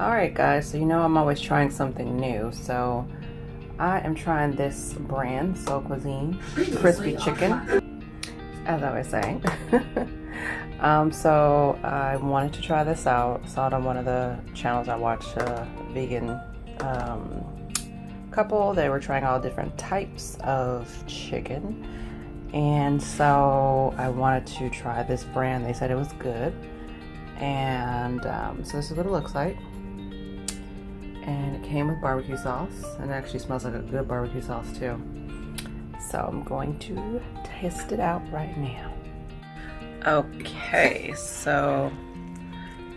Alright guys, so you know I'm always trying something new, so I am trying this brand, Sol Cuisine, crispy chicken, as I was saying. So I wanted to try this out. Saw it on one of the channels I watch, vegan couple. They were trying all different types of chicken, and so I wanted to try this brand. They said it was good, and so this is what it looks like. And it came with barbecue sauce, and it actually smells like a good barbecue sauce too. So I'm going to test it out right now. Okay, so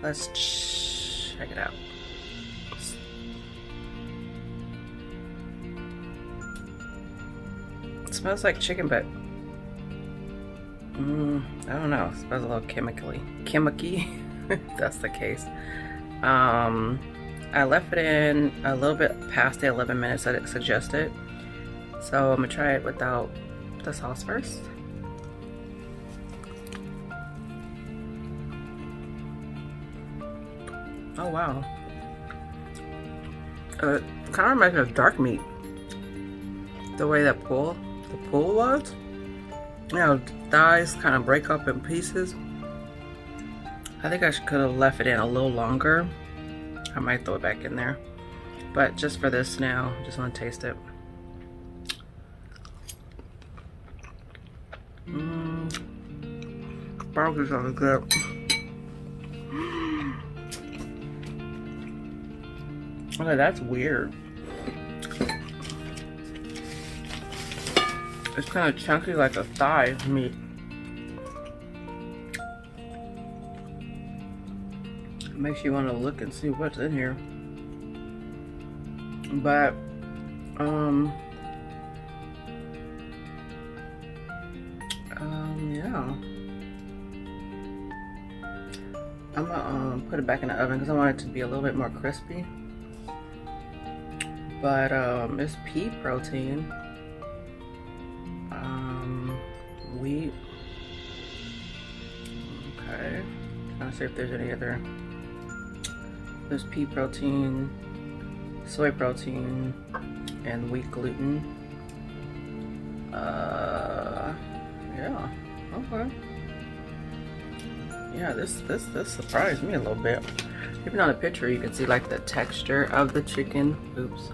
let's check it out. It smells like chicken, but I don't know. It smells a little chemicky, if that's the case. I left it in a little bit past the 11 minutes that it suggested. So I'm gonna try it without the sauce first. Oh wow. It kind of reminds me of dark meat. The way the pool was. You know, thighs kind of break up in pieces. I think I could have left it in a little longer. I might throw it back in there, but just for this now, just want to taste it. Barbecue sauce is good. Okay, that's weird. It's kind of chunky like a thigh meat. Makes you want to look and see what's in here, but yeah, I'm gonna put it back in the oven because I want it to be a little bit more crispy. But it's pea protein, wheat. Okay, trying to see if there's any other. There's pea protein, soy protein, and wheat gluten. Yeah, okay. Yeah, this surprised me a little bit. Even on the picture, you can see like the texture of the chicken. Oops.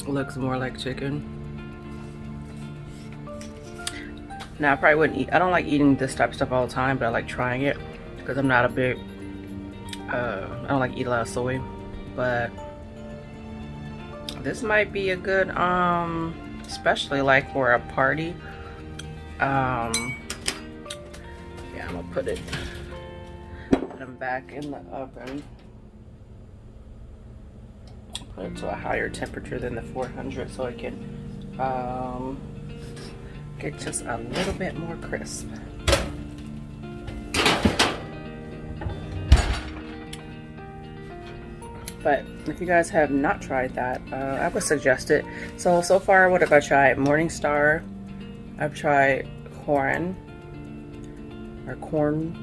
Looks more like chicken. Now I probably wouldn't eat. I don't like eating this type of stuff all the time, but I like trying it because I'm not a big. I don't like eat a lot of soy, but this might be a good, especially like for a party. Yeah, I'm gonna put them back in the oven. Put it to a higher temperature than the 400 so it can get just a little bit more crisp. But if you guys have not tried that, I would suggest it. So far, what have I tried? Morningstar. I've tried corn. I don't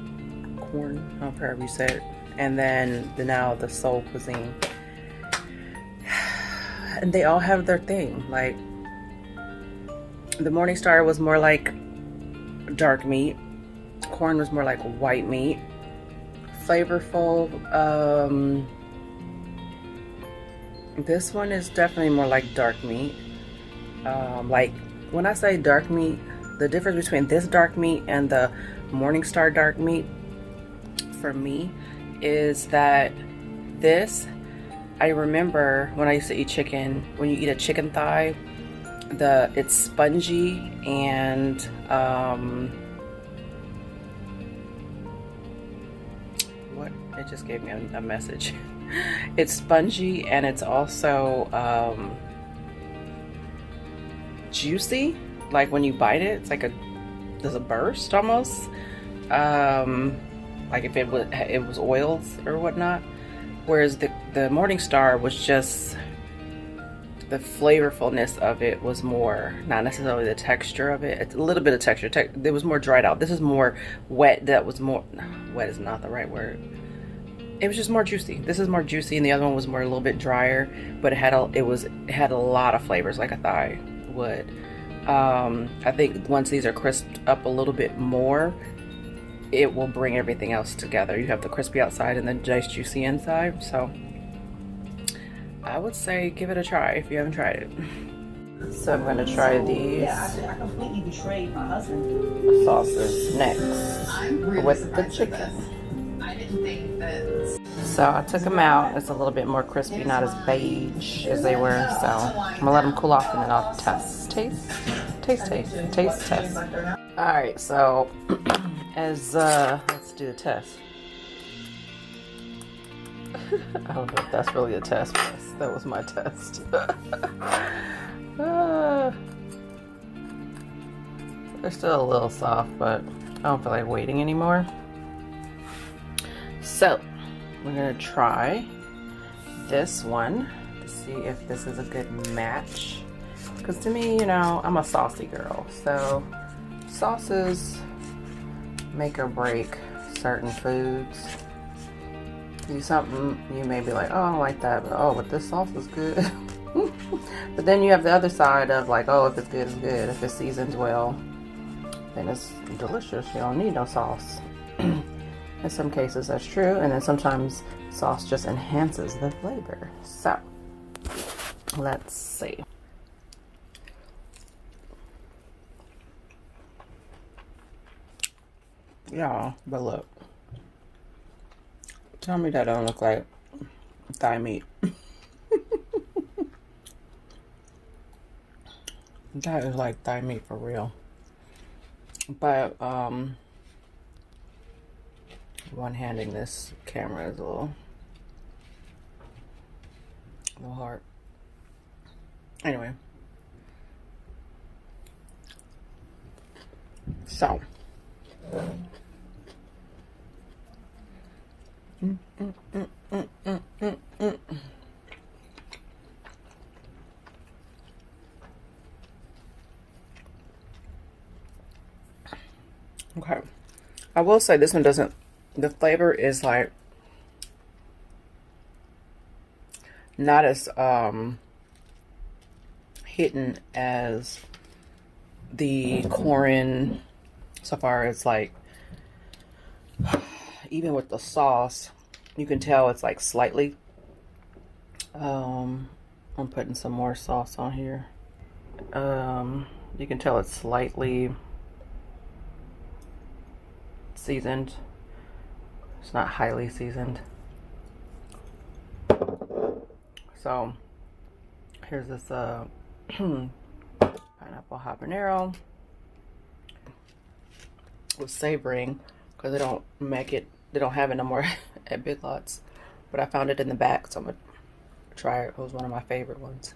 know however you say it. And then now the Sol Cuisine. And they all have their thing. Like, the Morningstar was more like dark meat. Corn was more like white meat. Flavorful. This one is definitely more like dark meat. Like when I say dark meat, the difference between this dark meat and the Morningstar dark meat for me is that this, I remember when I used to eat chicken, when you eat a chicken thigh, it's spongy and what? It just gave me a message. It's spongy and it's also juicy. Like when you bite it, it's like there's a burst almost. Like if it was oiled or whatnot. Whereas the Morningstar was just, the flavorfulness of it was more, not necessarily the texture of it. It's a little bit of texture. It was more dried out. This is more wet. That was more, wet is not the right word. It was just more juicy. This is more juicy, and the other one was more a little bit drier, but it had a lot of flavors like a thigh would. I think once these are crisped up a little bit more, it will bring everything else together. You have the crispy outside and the nice juicy inside. So I would say give it a try if you haven't tried it. So I'm gonna try these I completely betrayed my husband. sauces next with the chicken. I didn't think that. So I took them out. It's a little bit more crispy, not as beige as they were. So I'm gonna let them cool off and then I'll taste. All right, so let's do the test. I don't know if that's really a test, but that was my test. They're still a little soft, but I don't feel like waiting anymore. So we're gonna try this one to see if this is a good match. Because to me, you know, I'm a saucy girl, so sauces make or break certain foods. Do something you may be like, oh, I don't like that, but this sauce is good. But then you have the other side of like, oh, if it's good, it's good. If it seasons well, then it's delicious. You don't need no sauce. In some cases, that's true, and then sometimes sauce just enhances the flavor. So let's see. Yeah, but look. Tell me that don't look like thigh meat. That is like thigh meat for real. But one-handing this camera is a little hard. Anyway. So okay, I will say this one doesn't, the flavor is like not as hidden as the corn, so far as like, even with the sauce, you can tell it's like slightly, I'm putting some more sauce on here. You can tell it's slightly seasoned. It's not highly seasoned. So here's this pineapple habanero with savoring, because they don't make it, they don't have it no more at Big Lots, but I found it in the back, so I'm gonna try it. It was one of my favorite ones.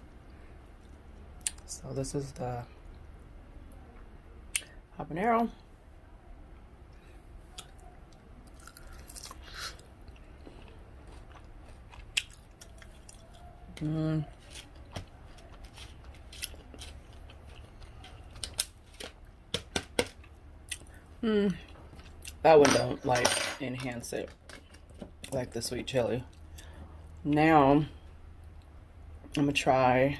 So this is the habanero. That one don't like enhance it like the sweet chili. Now I'm gonna try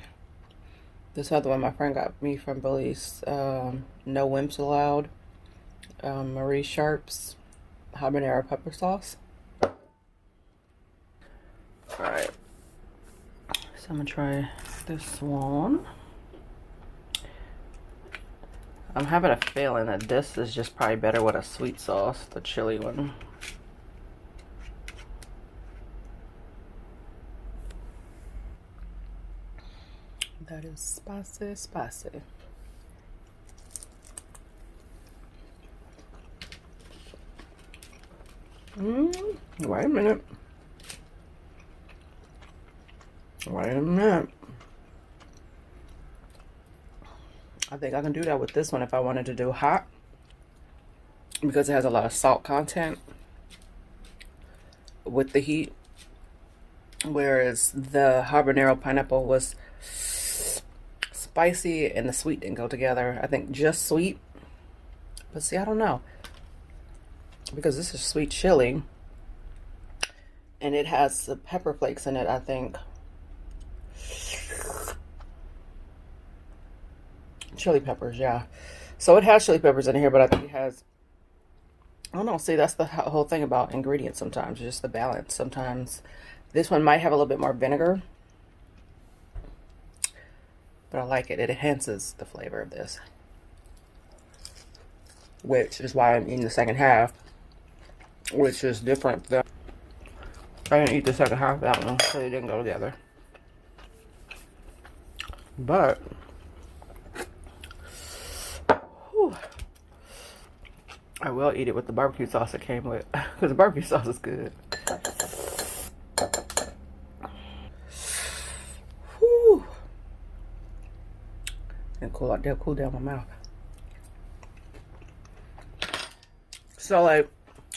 this other one my friend got me from Belize. No Wimps Allowed. Marie Sharp's habanero pepper sauce. Alright, so I'm gonna try this one. I'm having a feeling that this is just probably better with a sweet sauce, the chili one. That is spicy, spicy. Wait a minute. Wait a minute. I think I can do that with this one if I wanted to do hot, because it has a lot of salt content with the heat, whereas the habanero pineapple was spicy and the sweet didn't go together. I think just sweet, but see, I don't know, because this is sweet chili and it has the pepper flakes in it, I think. Chili peppers, yeah. So it has chili peppers in here, but I think it has, I don't know, see, that's the whole thing about ingredients sometimes, just the balance. Sometimes this one might have a little bit more vinegar, but I like it. It enhances the flavor of this, which is why I'm eating the second half, which is different than, I didn't eat the second half of that one, so they didn't go together. But, whew, I will eat it with the barbecue sauce it came with, because the barbecue sauce is good. Whew. And cool down my mouth. So, like,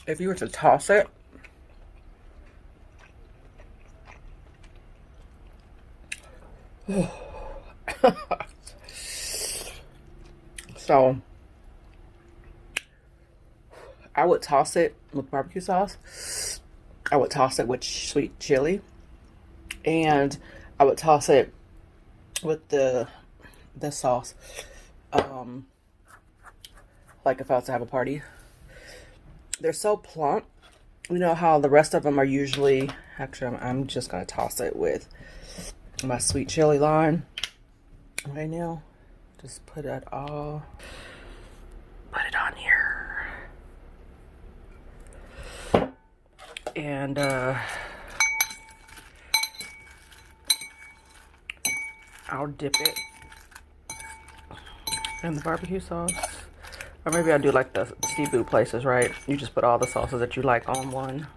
if you were to toss it, so I would toss it with barbecue sauce. I would toss it with sweet chili, and I would toss it with the sauce. Like if I was to have a party, they're so plump. You know how the rest of them are usually. Actually, I'm just gonna toss it with my sweet chili line right now. Just put it on here, and I'll dip it in the barbecue sauce. Or maybe I'll do like the seafood places, right? You just put all the sauces that you like on one.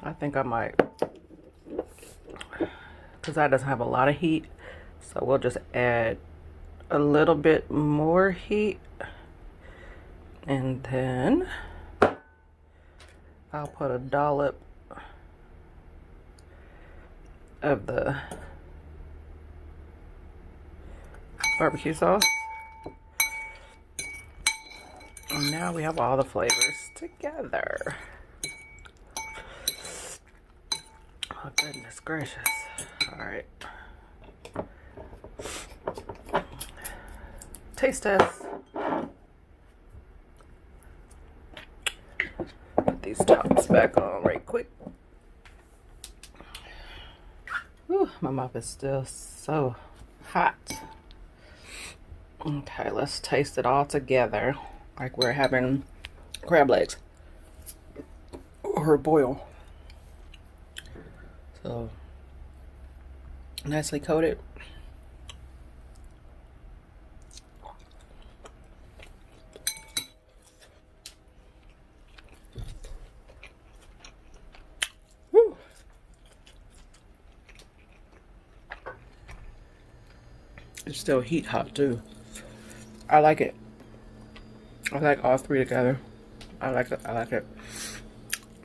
I think I might, because that doesn't have a lot of heat, so we'll just add a little bit more heat, and then I'll put a dollop of the barbecue sauce, and now we have all the flavors together. Oh, goodness gracious. All right. Taste test. Put these tops back on right quick. Whew, my mouth is still so hot. Okay, let's taste it all together like we're having crab legs or boil. So, nicely coated. Woo. It's still heat hot too. I like it. I like all three together. I like it. I like it.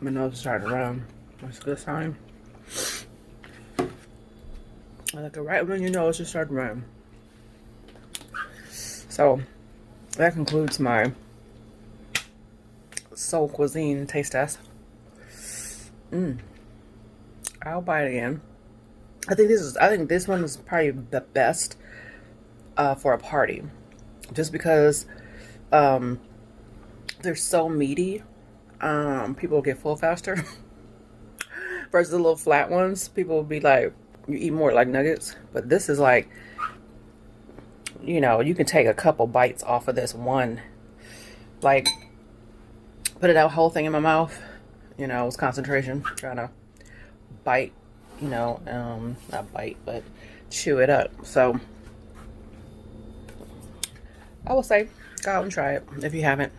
My nose is starting to run. That's a good sign. I like it right when your nose just started running. So that concludes my Sol Cuisine taste test. I'll buy it again. I think this one is probably the best for a party, just because they're so meaty. People get full faster. Versus the little flat ones, people will be like, you eat more like nuggets. But this is like, you know, you can take a couple bites off of this one. Like, put it out whole thing in my mouth. You know, it's concentration. Trying to bite, you know, not bite, but chew it up. So, I will say, go out and try it if you haven't.